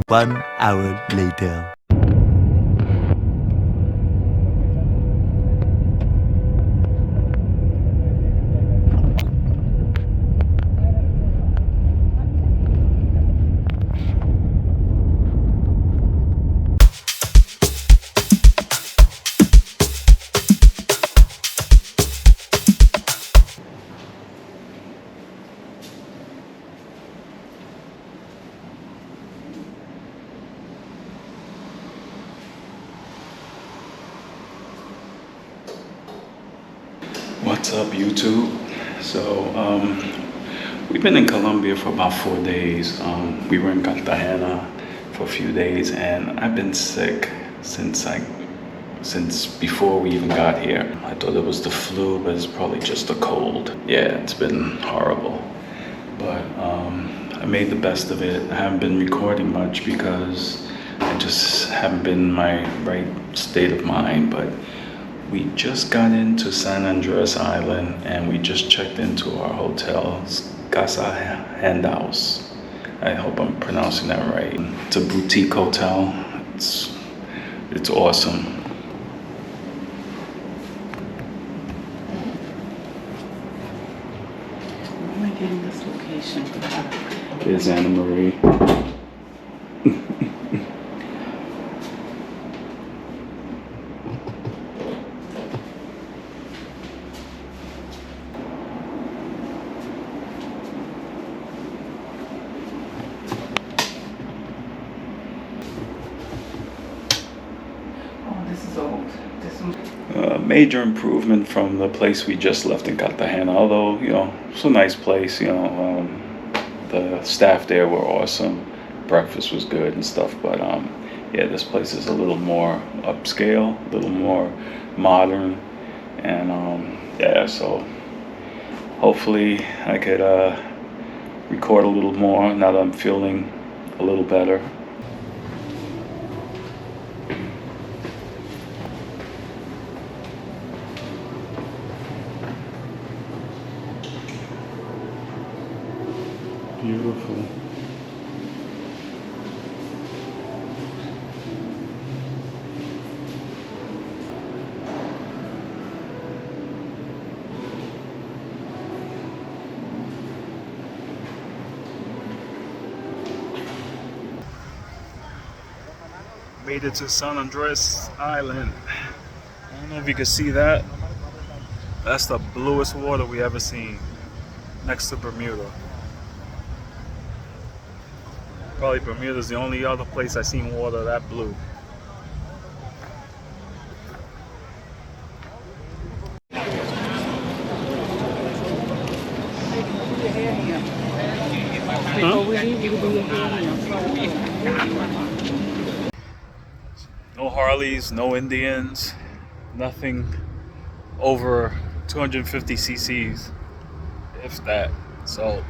1 hour later. What's up, YouTube? So we've been in Colombia for about 4 days. We were in Cartagena for a few days, and I've been sick since before we even got here. I thought it was the flu, but it's probably just a cold. Yeah, it's been horrible, but I made the best of it. I haven't been recording much because I just haven't been in my right state of mind, but we just got into San Andrés Island and we just checked into our hotel, Casa Handhouse. I hope I'm pronouncing that right. It's a boutique hotel. It's awesome. Where am I getting this location? There's Anna Marie. Major improvement from the place we just left in Cartagena, although, you know, it's a nice place, you know, the staff there were awesome, breakfast was good and stuff, but yeah, this place is a little more upscale, a little more modern, and yeah, so hopefully I could record a little more now that I'm feeling a little better. Beautiful. Made it to San Andrés Island. I don't know if you can see that. That's the bluest water we ever seen, next to Bermuda. Probably Bermuda's the only other place I've seen water that blue. Huh? No Harleys, no Indians, nothing over 250 cc's, if that. So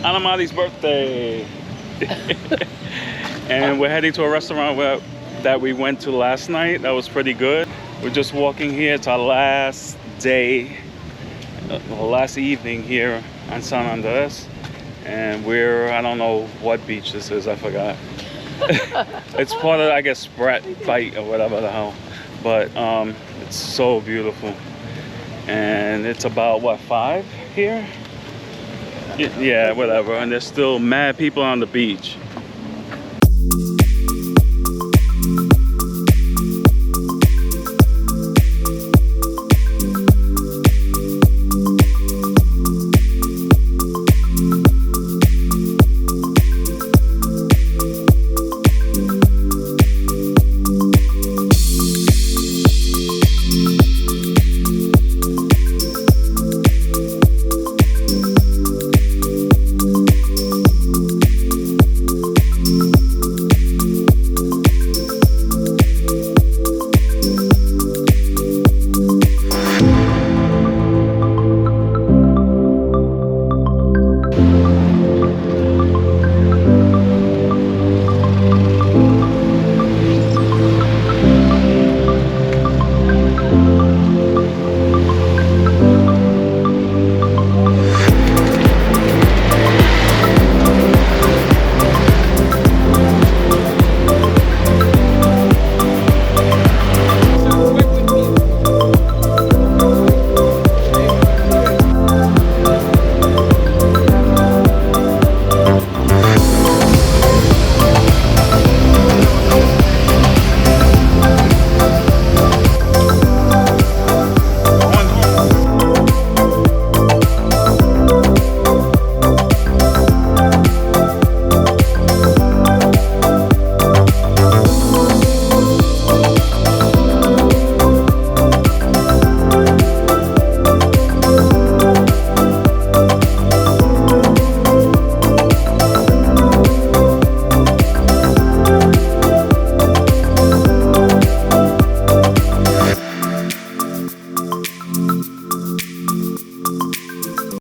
Anamadi's birthday. And we're heading to a restaurant that we went to last night. That was pretty good. We're just walking here. It's our last day, last evening here on San Andres. And I don't know what beach this is, I forgot. It's part of, I guess, Sprat Bite or whatever the hell. But it's so beautiful. And it's about, what, 5 here? Yeah, whatever. And there's still mad people on the beach.